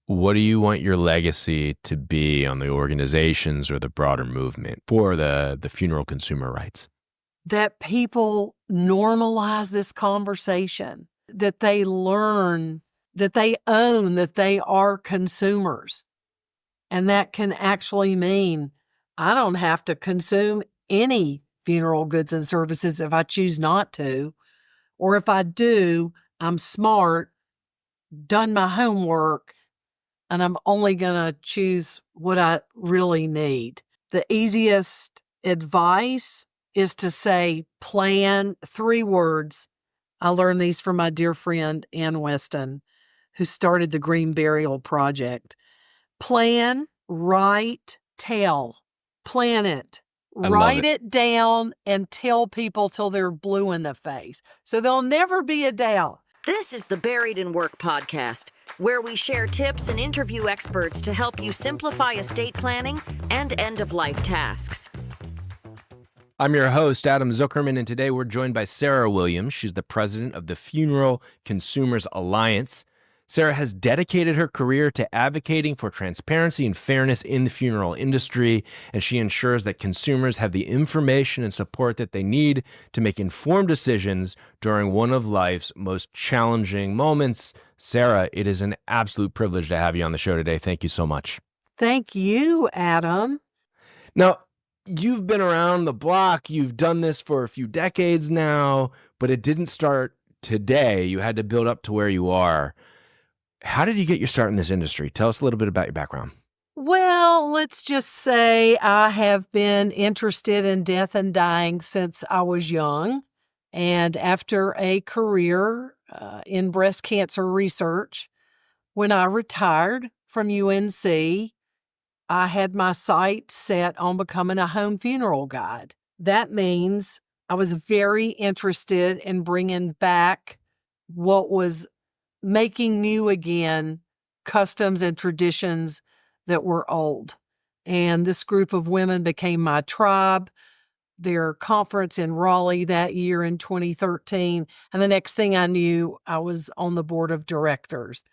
What do you want your legacy to be on the organizations or the broader movement for the funeral consumer rights? That people normalize this conversation, that they learn, that they own that they are consumers. And that can actually mean I don't have to consume any funeral goods and services if I choose not to. Or if I do, I'm smart, done my homework, and I'm only going to choose what I really need. The easiest advice is to say plan, 3 words. I learned these from my dear friend Ann Weston, who started the Green Burial Project. Plan, write, tell. Plan it. I love Write it. it down and tell people till they're blue in the face. So there'll never be a doubt. This is the Buried in Work podcast, where we share tips and interview experts to help you simplify estate planning and end-of-life tasks. I'm your host, Adam Zuckerman, and today we're joined by Sara Williams. She's the president of the Funeral Consumers Alliance. Sara has dedicated her career to advocating for transparency and fairness in the funeral industry, and she ensures that consumers have the information and support that they need to make informed decisions during one of life's most challenging moments. Sara, it is an absolute privilege to have you on the show today. Thank you so much. Thank you, Adam. Now, you've been around the block. You've done this for a few decades now, but it didn't start today. You had to build up to where you are. How did you get your start in this industry? Tell us a little bit about your background. Well, let's just say I have been interested in death and dying since I was young. And after a career in breast cancer research, when I retired from UNC, I had my sights set on becoming a home funeral guide. That means I was very interested in bringing back what was making new again, customs and traditions that were old. And this group of women became my tribe. Their conference in Raleigh that year in 2013. And the next thing I knew, I was on the board of directors.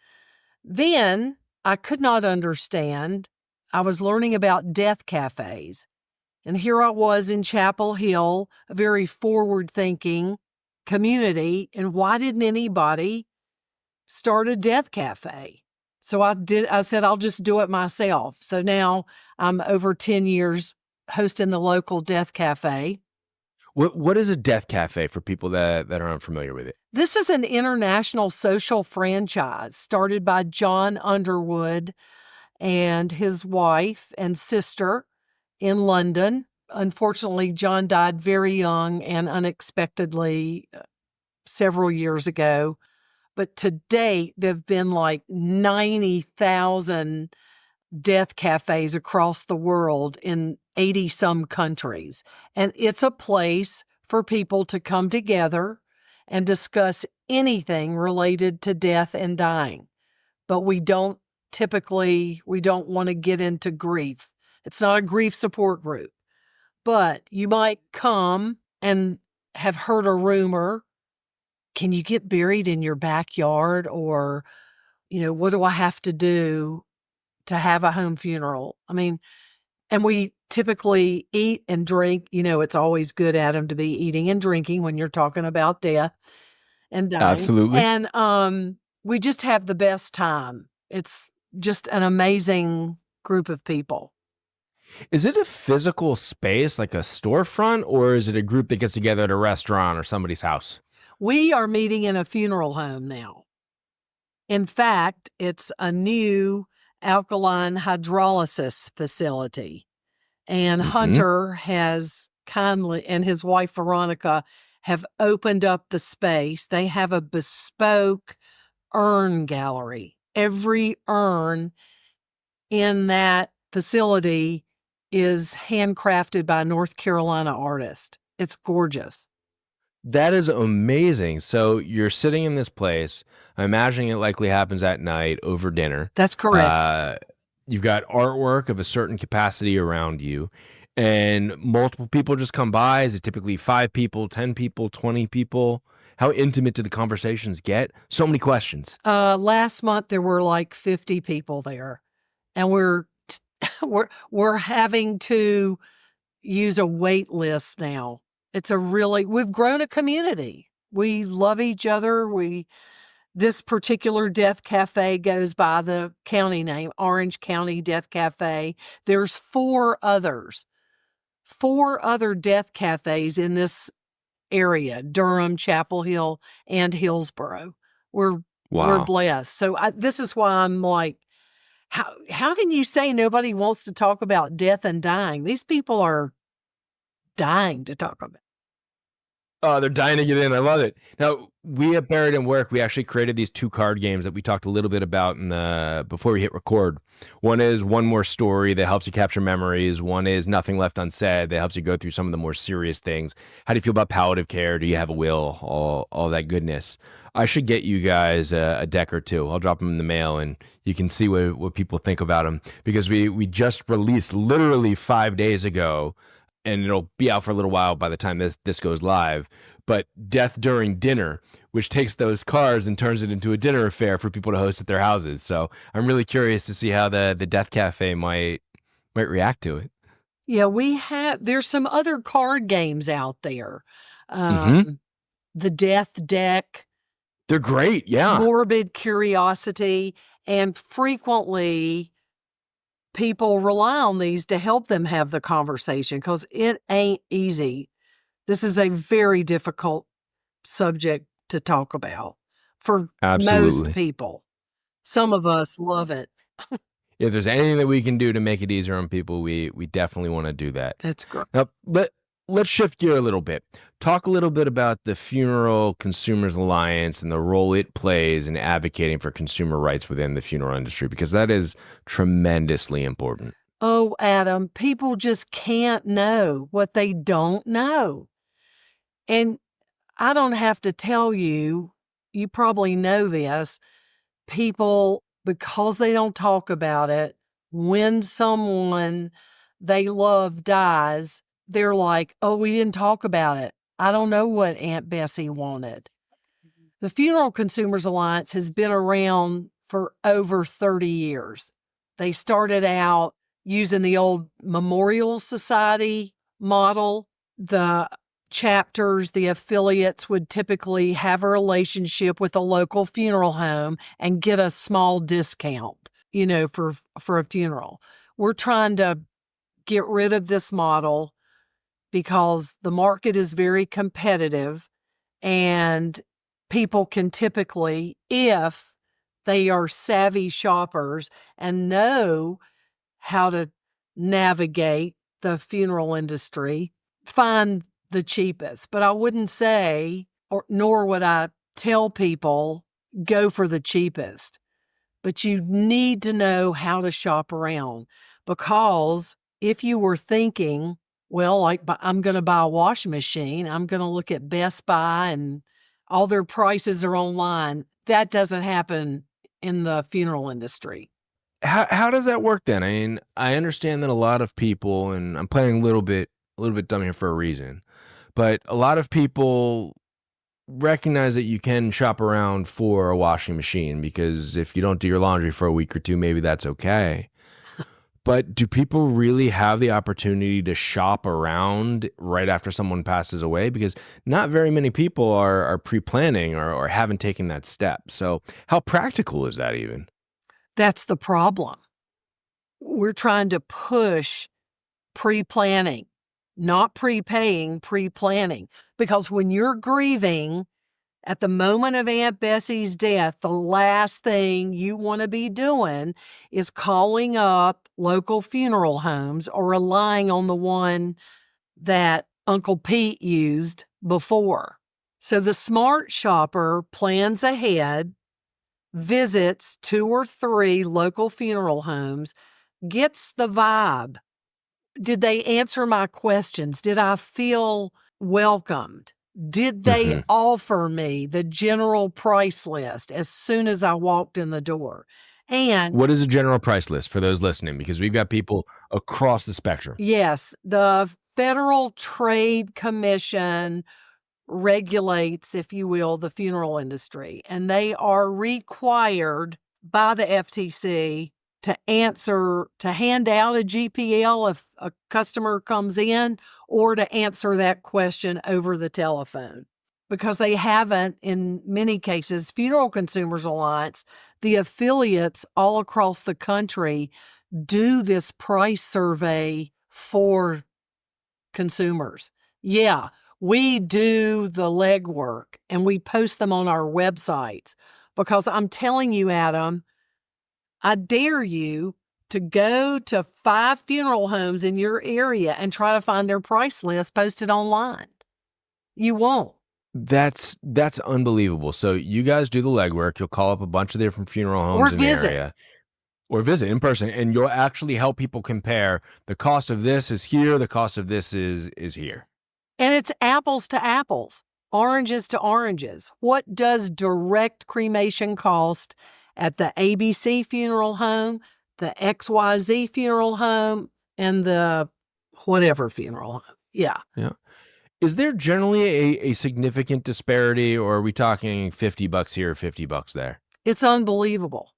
Then I could not understand. I was learning about death cafes. And here I was in Chapel Hill, a very forward-thinking community. And why didn't anybody start a death cafe? So I said, I'll just do it myself. So now I'm over 10 years hosting the local death cafe. What is a death cafe for people that are unfamiliar with it? This is an international social franchise started by John Underwood and his wife and sister in London. Unfortunately, John died very young and unexpectedly several years ago. But to date, there have been like 90,000 death cafes across the world in 80-some countries. And it's a place for people to come together and discuss anything related to death and dying. But we don't want to get into grief. It's not a grief support group. But you might come and have heard a rumor. Can you get buried in your backyard? Or, what do I have to do to have a home funeral? I mean, and we typically eat and drink. It's always good, Adam, to be eating and drinking when you're talking about death and dying. Absolutely. And we just have the best time. It's just an amazing group of people. Is it a physical space like a storefront, or is it a group that gets together at a restaurant or somebody's house? We are meeting in a funeral home now. In fact, it's a new alkaline hydrolysis facility. And Hunter has kindly, and his wife Veronica, have opened up the space. They have a bespoke urn gallery. Every urn in that facility is handcrafted by a North Carolina artist. It's gorgeous. That is amazing. So you're sitting in this place. I'm imagining it likely happens at night over dinner. That's correct. You've got artwork of a certain capacity around you, and multiple people just come by. Is it typically 5 people, 10 people, 20 people? How intimate do the conversations get? So many questions. Last month there were like 50 people there, and we're having to use a wait list now. We've grown a community. We love each other. This particular death cafe goes by the county name, Orange County Death Cafe. There's four other death cafes in this area: Durham, Chapel Hill, and Hillsboro. We're blessed. So this is why I'm like, how can you say nobody wants to talk about death and dying? These people are dying to talk about. Oh, they're dying to get in. I love it. Now, we at Buried in Work, we actually created these 2 card games that we talked a little bit about before we hit record. One is One More Story that helps you capture memories. One is Nothing Left Unsaid that helps you go through some of the more serious things. How do you feel about palliative care? Do you have a will? All that goodness. I should get you guys a deck or 2. I'll drop them in the mail, and you can see what people think about them, because we just released literally 5 days ago, and it'll be out for a little while by the time this goes live, but Death During Dinner, which takes those cards and turns it into a dinner affair for people to host at their houses. So I'm really curious to see how the Death Cafe might react to it. Yeah, there's some other card games out there. Mm-hmm. The Death Deck. They're great, yeah. Morbid Curiosity, and frequently people rely on these to help them have the conversation, because it ain't easy. This is a very difficult subject to talk about for most people. Some of us love it. If there's anything that we can do to make it easier on people, we definitely want to do that. That's great. Now, let's shift gear a little bit. Talk a little bit about the Funeral Consumers Alliance and the role it plays in advocating for consumer rights within the funeral industry, because that is tremendously important. Oh, Adam, people just can't know what they don't know. And I don't have to tell you, you probably know this, people, because they don't talk about it, when someone they love dies, they're like, oh, we didn't talk about it. I don't know what Aunt Bessie wanted. The Funeral Consumers Alliance has been around for over 30 years. They started out using the old Memorial Society model. The chapters, the affiliates would typically have a relationship with a local funeral home and get a small discount, for a funeral. We're trying to get rid of this model because the market is very competitive, and people can typically, if they are savvy shoppers and know how to navigate the funeral industry, find the cheapest. But I wouldn't say, nor would I tell people, go for the cheapest. But you need to know how to shop around, because if you were thinking, well, like, I'm going to buy a washing machine, I'm going to look at Best Buy and all their prices are online, that doesn't happen in the funeral industry. How does that work then? I mean, I understand that a lot of people, and I'm playing a little bit dumb here for a reason, but a lot of people recognize that you can shop around for a washing machine, because if you don't do your laundry for a week or 2, maybe that's okay. But do people really have the opportunity to shop around right after someone passes away? Because not very many people are pre-planning or haven't taken that step. So how practical is that even? That's the problem. We're trying to push pre-planning, not prepaying, pre-planning. Because when you're grieving at the moment of Aunt Bessie's death, the last thing you want to be doing is calling up local funeral homes or relying on the one that Uncle Pete used before. So the smart shopper plans ahead, visits 2 or 3 local funeral homes, gets the vibe. Did they answer my questions? Did I feel welcomed? Did they offer me the general price list as soon as I walked in the door? And what is a general price list for those listening? Because we've got people across the spectrum. Yes, the Federal Trade Commission regulates, if you will, the funeral industry, and they are required by the FTC to hand out a GPL if a customer comes in, or to answer that question over the telephone. Because they haven't, in many cases, Funeral Consumers Alliance, the affiliates all across the country do this price survey for consumers. Yeah, we do the legwork and we post them on our websites, because I'm telling you, Adam, I dare you to go to 5 funeral homes in your area and try to find their price list posted online. You won't. That's unbelievable. So you guys do the legwork. You'll call up a bunch of different funeral homes Or in the visit. area. Or visit in person, and you'll actually help people compare the cost of this is here, the cost of this is here. And it's apples to apples, oranges to oranges. What does direct cremation cost at the ABC funeral home, the XYZ funeral home, and the whatever funeral home? Yeah. Yeah. Is there generally a significant disparity, or are we talking $50 here, $50 there? It's unbelievable.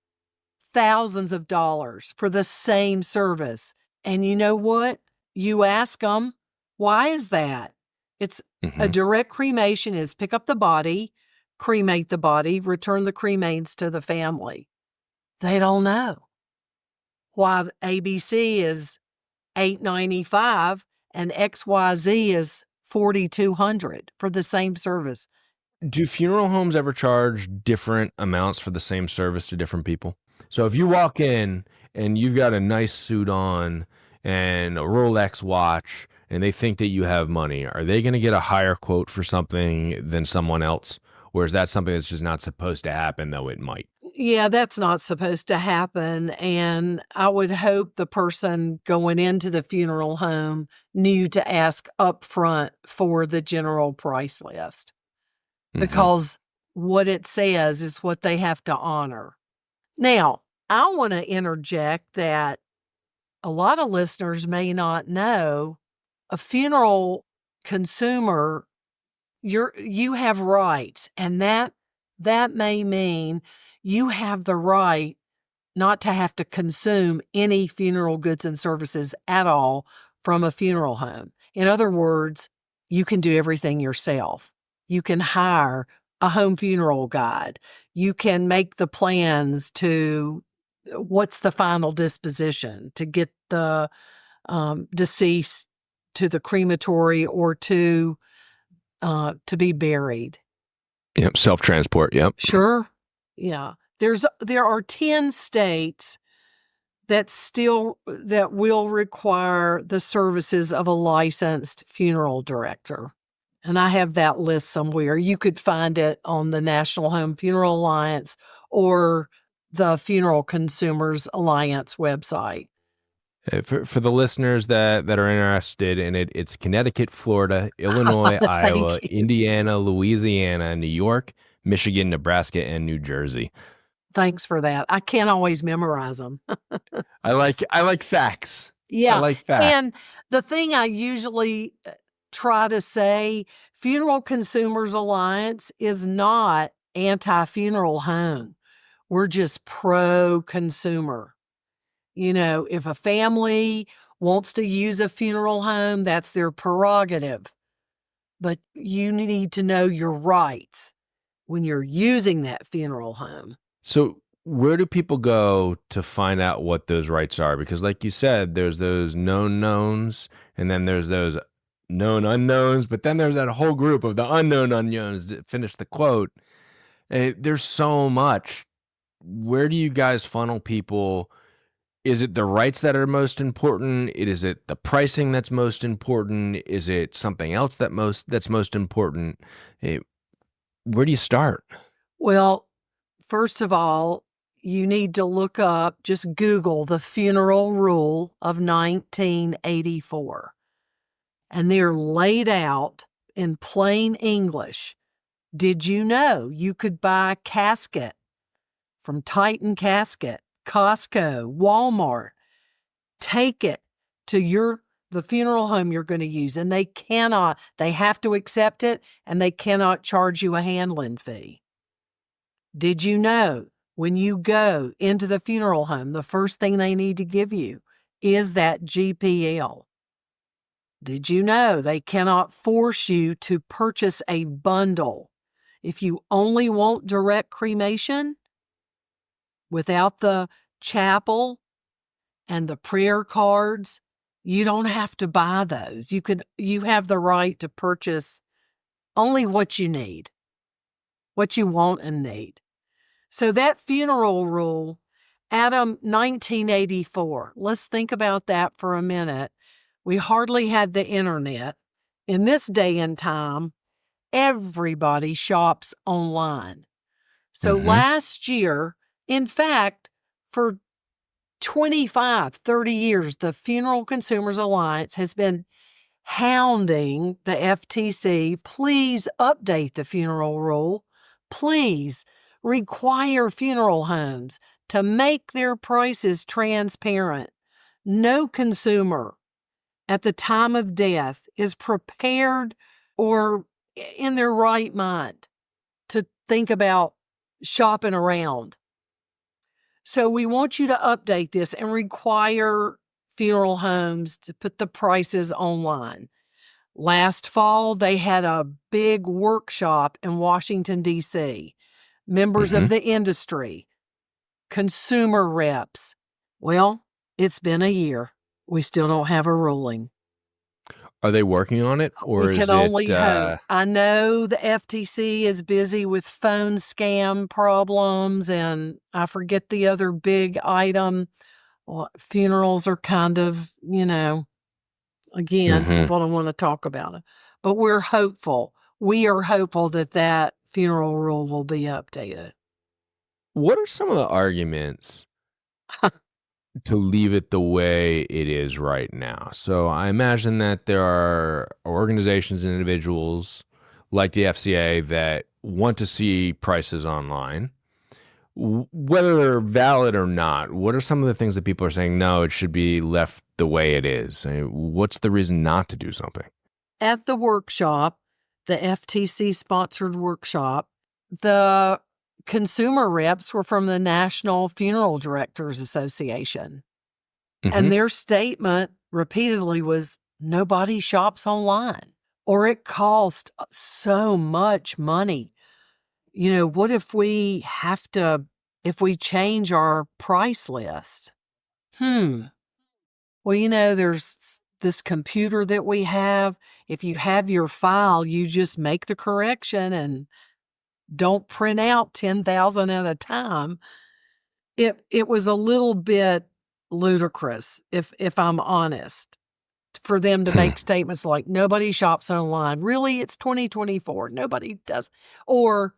Thousands of dollars for the same service. And you know what? You ask them, why is that? It's a direct cremation is pick up the body, cremate the body, return the cremains to the family. They don't know why ABC is $895 and XYZ is $4,200 for the same service. Do funeral homes ever charge different amounts for the same service to different people? So if you walk in and you've got a nice suit on and a Rolex watch and they think that you have money, are they going to get a higher quote for something than someone else? Or is that something that's just not supposed to happen, though it might? Yeah, that's not supposed to happen. And I would hope the person going into the funeral home knew to ask up front for the general price list, because what it says is what they have to honor. Now, I want to interject that a lot of listeners may not know a funeral consumer, you have rights, and that may mean you have the right not to have to consume any funeral goods and services at all from a funeral home. In other words, you can do everything yourself. You can hire a home funeral guide. You can make the plans to what's the final disposition to get the deceased to the crematory or to be buried. Yep, self-transport, yep. Sure. Yeah. There are 10 states that will require the services of a licensed funeral director. And I have that list somewhere. You could find it on the National Home Funeral Alliance or the Funeral Consumers Alliance website. For the listeners that are interested in it, it's Connecticut, Florida, Illinois, Iowa, Indiana, Louisiana, New York, Michigan, Nebraska, and New Jersey. Thanks for that. I can't always memorize them. I like facts. Yeah. I like facts. And the thing I usually try to say, Funeral Consumers Alliance is not anti-funeral home. We're just pro-consumer. You know, if a family wants to use a funeral home, that's their prerogative. But you need to know your rights when you're using that funeral home. So where do people go to find out what those rights are? Because like you said, there's those known knowns, and then there's those known unknowns, but then there's that whole group of the unknown unknowns to finish the quote. There's so much. Where do you guys funnel people? Is it the rights that are most important? Is it the pricing that's most important? Is it something else that's most important? Where do you start? Well, first of all, you need to look up, just Google the Funeral Rule of 1984. And they're laid out in plain English. Did you know you could buy a casket from Titan Casket, Costco, Walmart, take it to your the funeral home you're going to use, and they have to accept it, and they cannot charge you a handling fee. Did you know when you go into the funeral home, the first thing they need to give you is that GPL? Did you know they cannot force you to purchase a bundle? If you only want direct cremation without the chapel and the prayer cards, you don't have to buy those. You have the right to purchase only what you need, what you want and need. So that funeral rule, Adam, 1984, let's think about that for a minute. We hardly had the internet. In this day and time, everybody shops online. So last year, in fact, for 25, 30 years, the Funeral Consumers Alliance has been hounding the FTC, please update the funeral rule. Please require funeral homes to make their prices transparent. No consumer at the time of death is prepared or in their right mind to think about shopping around. So we want you to update this and require funeral homes to put the prices online. Last fall, they had a big workshop in Washington, D.C. Members of the industry, consumer reps. Well, it's been a year. We still don't have a ruling. Are they working on it, or we is can only it? Hope. I know the FTC is busy with phone scam problems, and I forget the other big item. Well, funerals are kind of, again, people don't want to talk about it. But we're hopeful. We are hopeful that funeral rule will be updated. What are some of the arguments to leave it the way it is right now? So I imagine that there are organizations and individuals like the FCA that want to see prices online. Whether they're valid or not, what are some of the things that people are saying, no, it should be left the way it is? I mean, what's the reason not to do something? At the workshop, the FTC-sponsored workshop, the consumer reps were from the National Funeral Directors Association. And their statement repeatedly was, nobody shops online, or it costs so much money. What if we change our price list? Well, there's this computer that we have. If you have your file, you just make the correction and don't print out 10,000 at a time. It was a little bit ludicrous, if I'm honest, for them to make statements like, nobody shops online. Really, it's 2024. Nobody does. Or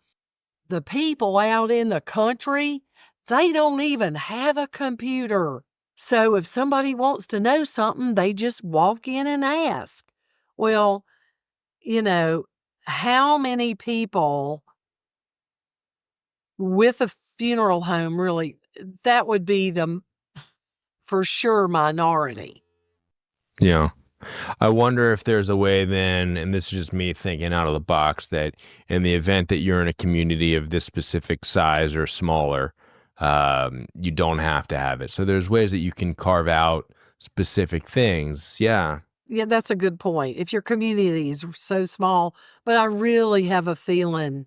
the people out in the country, they don't even have a computer. So if somebody wants to know something, they just walk in and ask. Well, how many people with a funeral home, really, that would be the, for sure, minority. Yeah. I wonder if there's a way then, and this is just me thinking out of the box, that in the event that you're in a community of this specific size or smaller, you don't have to have it. So there's ways that you can carve out specific things. Yeah. Yeah, that's a good point. If your community is so small, but I really have a feeling.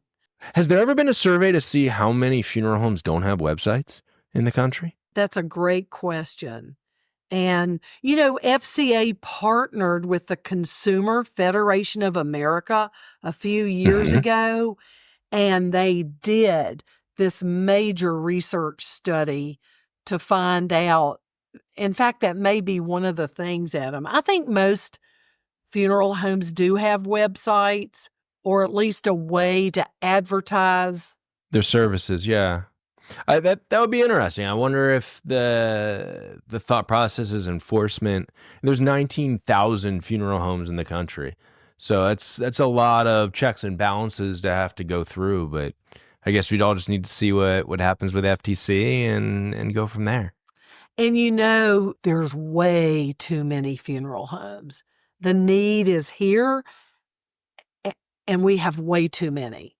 Has there ever been a survey to see how many funeral homes don't have websites in the country? That's a great question. And, FCA partnered with the Consumer Federation of America a few years ago, and they did this major research study to find out. In fact, that may be one of the things, Adam. I think most funeral homes do have websites, or at least a way to advertise their services. Yeah. That would be interesting. I wonder if the thought process is enforcement. There's 19,000 funeral homes in the country, so that's a lot of checks and balances to have to go through. But I guess we'd all just need to see what happens with FTC and go from there. And there's way too many funeral homes. The need is here, and we have way too many.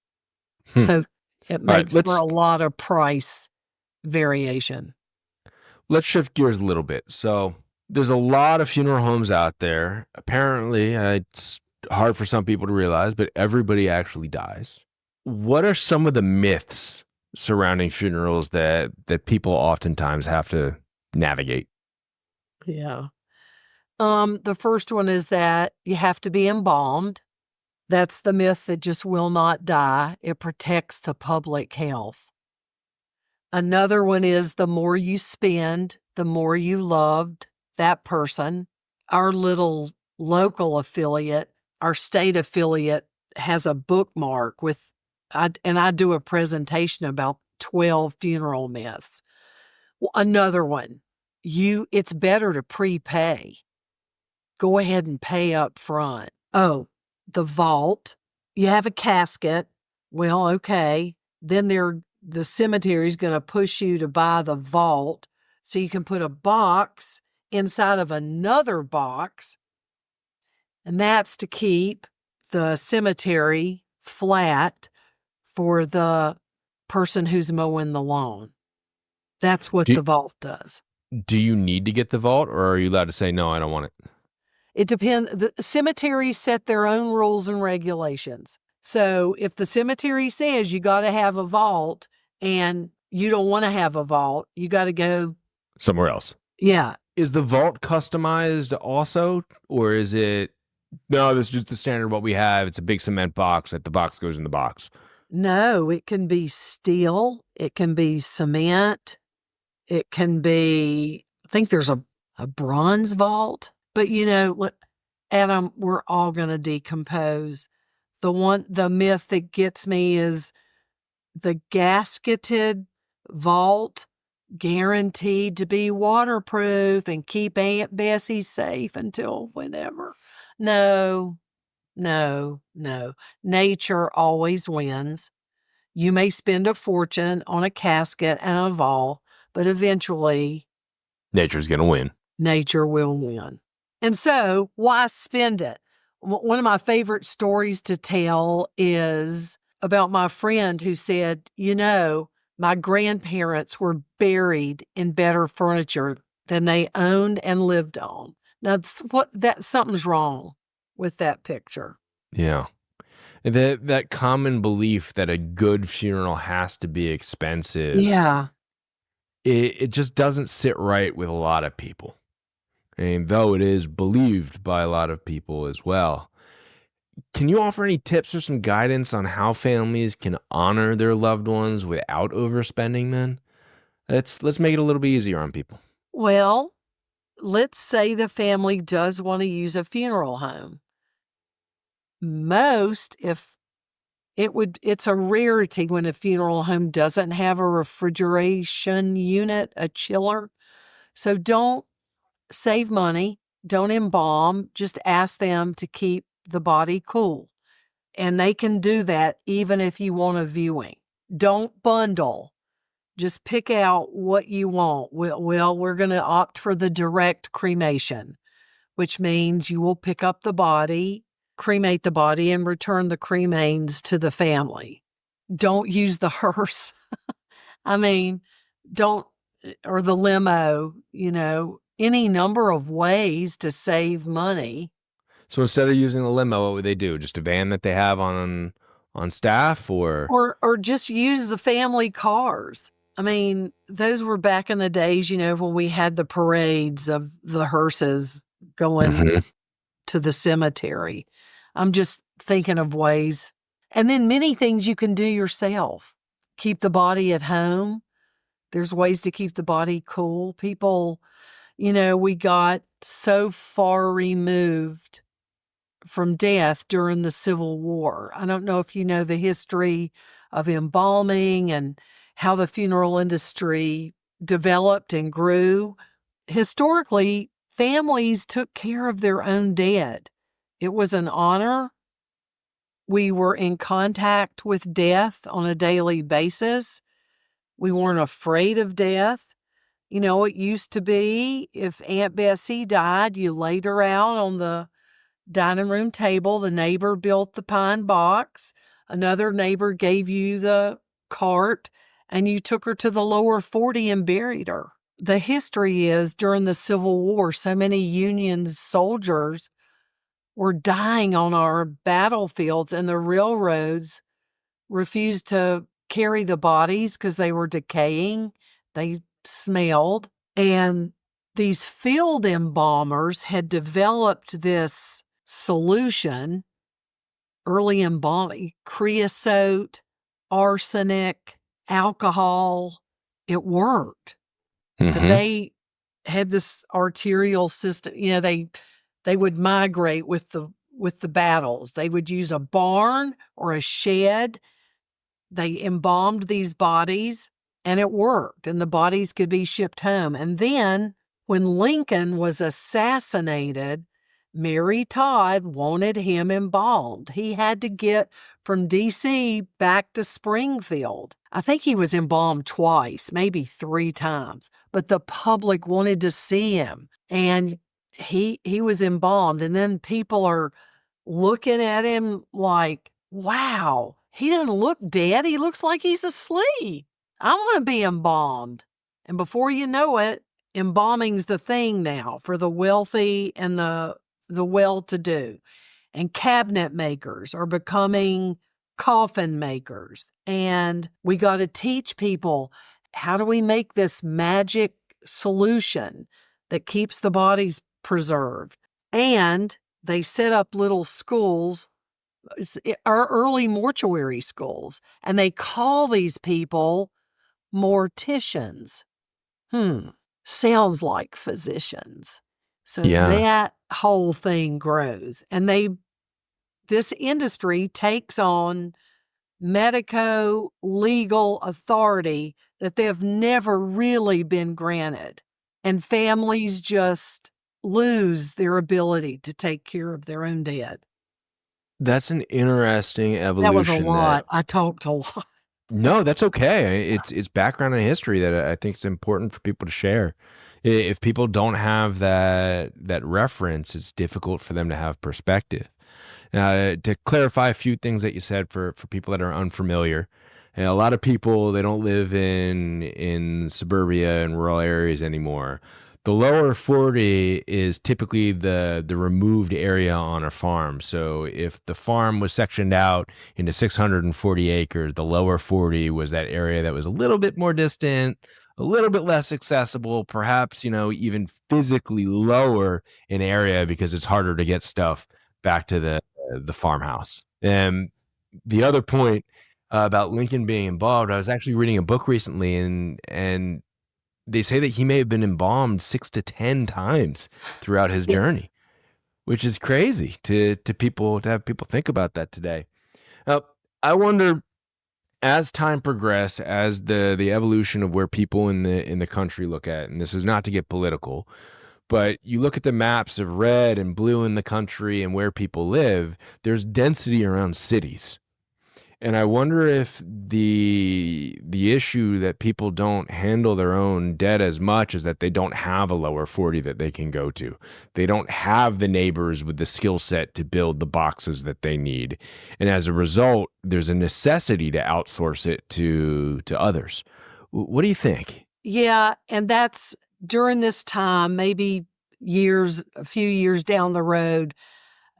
So it All right, makes for a lot of price variation. let's shift gears a little bit. So there's a lot of funeral homes out there. Apparently, it's hard for some people to realize, but everybody actually dies. What are some of the myths surrounding funerals that people oftentimes have to navigate? Yeah. The first one is that you have to be embalmed. That's the myth that just will not die. It protects the public health. Another one is the more you spend, the more you loved that person. Our little local affiliate, our state affiliate, has a bookmark and I do a presentation about 12 funeral myths. Another one, it's better to prepay. Go ahead and pay up front. Oh, the vault. You have a casket. Well, okay. Then the cemetery is going to push you to buy the vault so you can put a box inside of another box. And that's to keep the cemetery flat for the person who's mowing the lawn. That's what the vault does. Do you need to get the vault, or are you allowed to say, no, I don't want it? It depends. The cemeteries set their own rules and regulations. So if the cemetery says you got to have a vault and you don't want to have a vault, you got to go somewhere else. Yeah. Is the vault customized also, or is it, no, this is just the standard what we have? It's a big cement box that the box goes in the box. No, it can be steel. It can be cement. It can be, I think there's a bronze vault. But Adam, we're all going to decompose. The myth that gets me is the gasketed vault guaranteed to be waterproof and keep Aunt Bessie safe until whenever. No. Nature always wins. You may spend a fortune on a casket and a vault, but eventually nature's going to win. Nature will win. And so, why spend it? One of my favorite stories to tell is about my friend who said, my grandparents were buried in better furniture than they owned and lived on. Now, something's wrong with that picture. Yeah. That common belief that a good funeral has to be expensive. Yeah. It just doesn't sit right with a lot of people. And though it is believed by a lot of people as well. Can you offer any tips or some guidance on how families can honor their loved ones without overspending then? Let's make it a little bit easier on people. Well, let's say the family does want to use a funeral home. It's a rarity when a funeral home doesn't have a refrigeration unit, a chiller. So don't save money, don't embalm, just ask them to keep the body cool. And they can do that even if you want a viewing. Don't bundle. Just pick out what you want. Well, we're going to opt for the direct cremation, which means you will pick up the body, cremate the body, and return the cremains to the family. Don't use the hearse. Or the limo, any number of ways to save money. So instead of using the limo, what would they do? Just a van that they have on staff, or just use the family cars. Those were back in the days, when we had the parades of the hearses going to the cemetery. I'm just thinking of ways. And then many things you can do yourself. Keep the body at home. There's ways to keep the body cool. People, we got so far removed from death during the Civil War. I don't know if you know the history of embalming and how the funeral industry developed and grew. Historically, families took care of their own dead. It was an honor. We were in contact with death on a daily basis. We weren't afraid of death. It used to be if Aunt Bessie died, you laid her out on the dining room table. The neighbor built the pine box. Another neighbor gave you the cart, and you took her to the lower 40 and buried her. The history is during the Civil War, so many Union soldiers were dying on our battlefields, and the railroads refused to carry the bodies because they were decaying. They smelled. And these field embalmers had developed this solution, early embalming, creosote, arsenic, alcohol. It worked. So they had this arterial system. They would migrate with the battles. They would use a barn or a shed. They embalmed these bodies, and it worked, and the bodies could be shipped home. And then when Lincoln was assassinated, Mary Todd wanted him embalmed. He had to get from D.C. back to Springfield. I think he was embalmed twice, maybe 3 times, but the public wanted to see him, and he was embalmed. And then people are looking at him like, wow, he doesn't look dead. He looks like he's asleep. I want to be embalmed. And before you know it, embalming's the thing now for the wealthy and the well-to-do. And cabinet makers are becoming coffin makers. And we got to teach people, how do we make this magic solution that keeps the bodies preserved? And they set up little schools, our early mortuary schools, and they call these people morticians. Sounds like physicians. So that whole thing grows, and this industry takes on medico-legal authority that they've never really been granted, and families just lose their ability to take care of their own dead. That's an interesting evolution. That was a lot. I talked a lot. No, that's okay. It's background and history that I think is important for people to share. If people don't have that reference, it's difficult for them to have perspective. To clarify a few things that you said for people that are unfamiliar, a lot of people, they don't live in suburbia and rural areas anymore. The lower 40 is typically the removed area on a farm. So if the farm was sectioned out into 640 acres, the lower 40 was that area that was a little bit more distant, a little bit less accessible, perhaps, even physically lower in area because it's harder to get stuff back to the farmhouse. And the other point about Lincoln being involved, I was actually reading a book recently, and they say that he may have been embalmed 6 to 10 times throughout his journey, which is crazy to have people think about that today. Now, I wonder, as time progressed, as the evolution of where people in the country look at, and this is not to get political, but you look at the maps of red and blue in the country and where people live, there's density around cities. And I wonder if the issue that people don't handle their own debt as much is that they don't have a lower 40 that they can go to. They don't have the neighbors with the skill set to build the boxes that they need. And as a result, there's a necessity to outsource it to others. What do you think? Yeah, and that's during this time, maybe a few years down the road,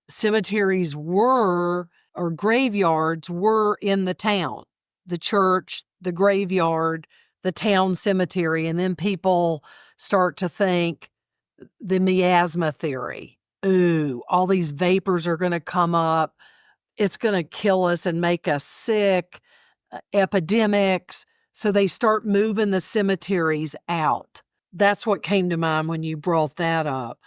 cemeteries or graveyards were in the town, the church, the graveyard, the town cemetery. And then people start to think the miasma theory. Ooh, all these vapors are going to come up. It's going to kill us and make us sick, epidemics. So they start moving the cemeteries out. That's what came to mind when you brought that up.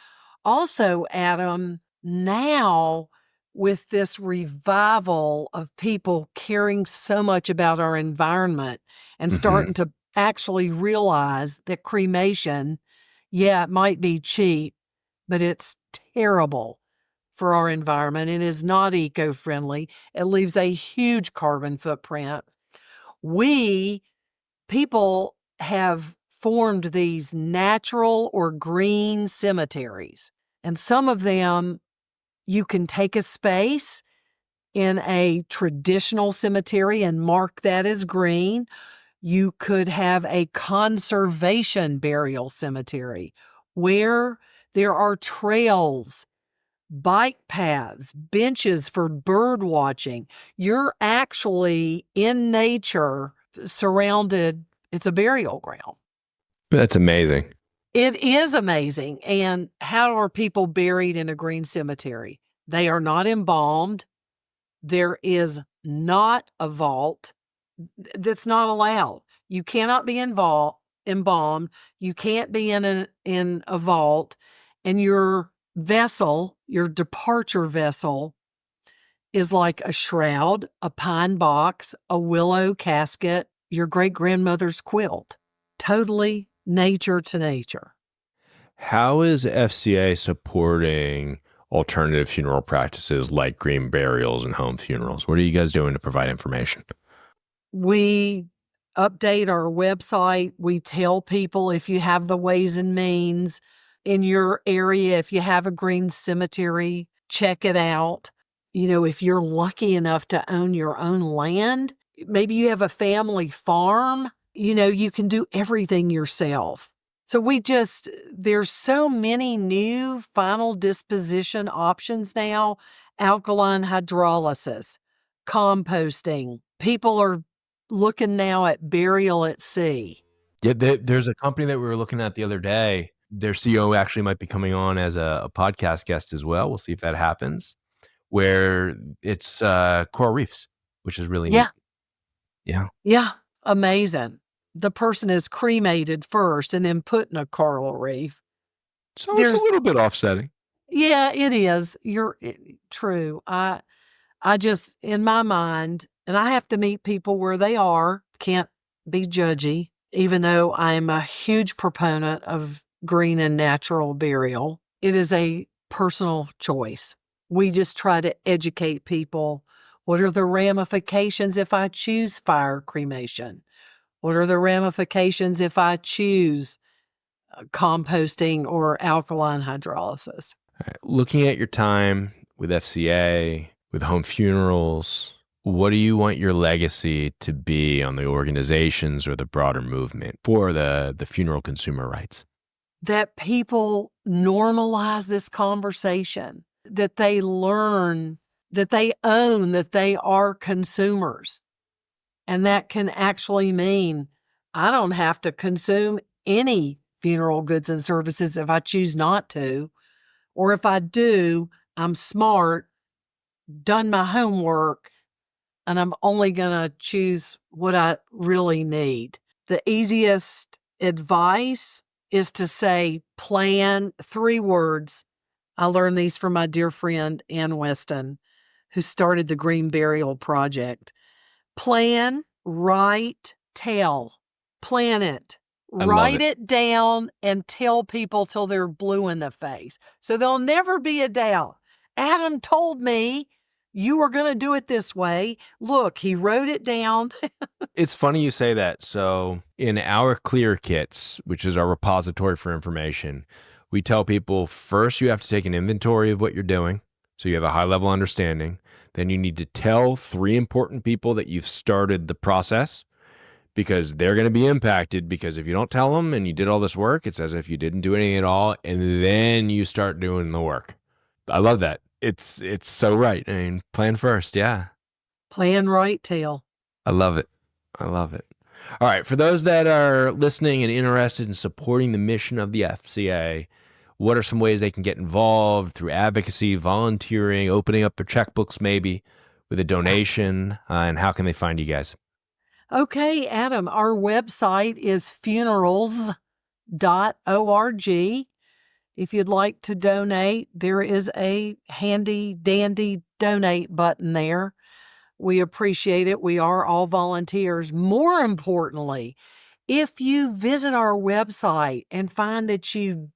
Also, Adam, now with this revival of people caring so much about our environment and starting to actually realize that cremation, it might be cheap, but it's terrible for our environment. It is not eco-friendly. It leaves a huge carbon footprint. People have formed these natural or green cemeteries. And some of them, you can take a space in a traditional cemetery and mark that as green. You could have a conservation burial cemetery where there are trails, bike paths, benches for bird watching. You're actually in nature surrounded. It's a burial ground. That's amazing. It is amazing. And how are people buried in a green cemetery? They are not embalmed. There is not a vault. That's not allowed. You cannot be embalmed. You can't be in a vault. And your vessel, your departure vessel, is like a shroud, a pine box, a willow casket, your great-grandmother's quilt. Totally nature to nature. How is FCA supporting alternative funeral practices like green burials and home funerals? What are you guys doing to provide information? We update our website. We tell people if you have the ways and means in your area, if you have a green cemetery, check it out. You know, if you're lucky enough to own your own land, maybe you have a family farm, you know, you can do everything yourself. So there's so many new final disposition options now: alkaline hydrolysis, composting. People are looking now at burial at sea. Yeah, there's a company that we were looking at the other day. Their CEO actually might be coming on as a podcast guest as well. We'll see if that happens, where it's coral reefs, which is really Yeah. neat. Yeah. Amazing. The person is cremated first and then put in a coral reef. So it's a little bit offsetting. Yeah, it is. True. I just, in my mind, and I have to meet people where they are, can't be judgy, even though I'm a huge proponent of green and natural burial. It is a personal choice. We just try to educate people. What are the ramifications if I choose fire cremation? What are the ramifications if I choose composting or alkaline hydrolysis? Right. Looking at your time with FCA, with home funerals, what do you want your legacy to be on the organizations or the broader movement for the funeral consumer rights? That people normalize this conversation, that they learn, that they own, that they are consumers. And that can actually mean I don't have to consume any funeral goods and services if I choose not to. Or if I do, I'm smart, done my homework, and I'm only going to choose what I really need. The easiest advice is to say plan, 3 words. I learned these from my dear friend Ann Weston, who started the Green Burial Project. Plan, write, tell. Plan it. Write it down and tell people till they're blue in the face. So there'll never be a doubt. Adam told me you were going to do it this way. Look, he wrote it down. It's funny you say that. So in our Clear Kits, which is our repository for information, we tell people first you have to take an inventory of what you're doing, so you have a high-level understanding. Then you need to tell 3 important people that you've started the process, because they're going to be impacted, because if you don't tell them and you did all this work, it's as if you didn't do anything at all, and then you start doing the work. I love that. It's so right. I mean, plan first, yeah. Plan, write, tell. I love it. I love it. All right, for those that are listening and interested in supporting the mission of the FCA, what are some ways they can get involved through advocacy, volunteering, opening up their checkbooks maybe with a donation, and how can they find you guys? Okay, Adam, our website is funerals.org. If you'd like to donate, there is a handy dandy donate button there. We appreciate it. We are all volunteers. More importantly, if you visit our website and find that you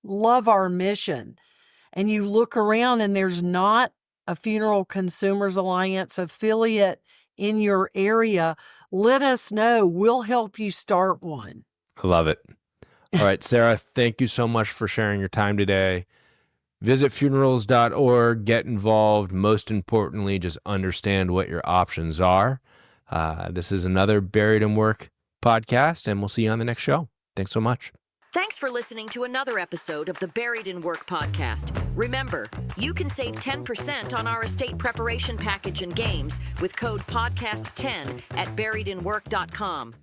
love our mission and you look around and there's not a Funeral Consumers Alliance affiliate in your area, let us know. We'll help you start one. I love it. All right, Sarah, thank you so much for sharing your time today. Visit funerals.org, get involved. Most importantly, just understand what your options are. This is another Buried in Work podcast, and we'll see you on the next show. Thanks so much. Thanks for listening to another episode of the Buried in Work podcast. Remember, you can save 10% on our estate preparation package and games with code podcast10 at buriedinwork.com.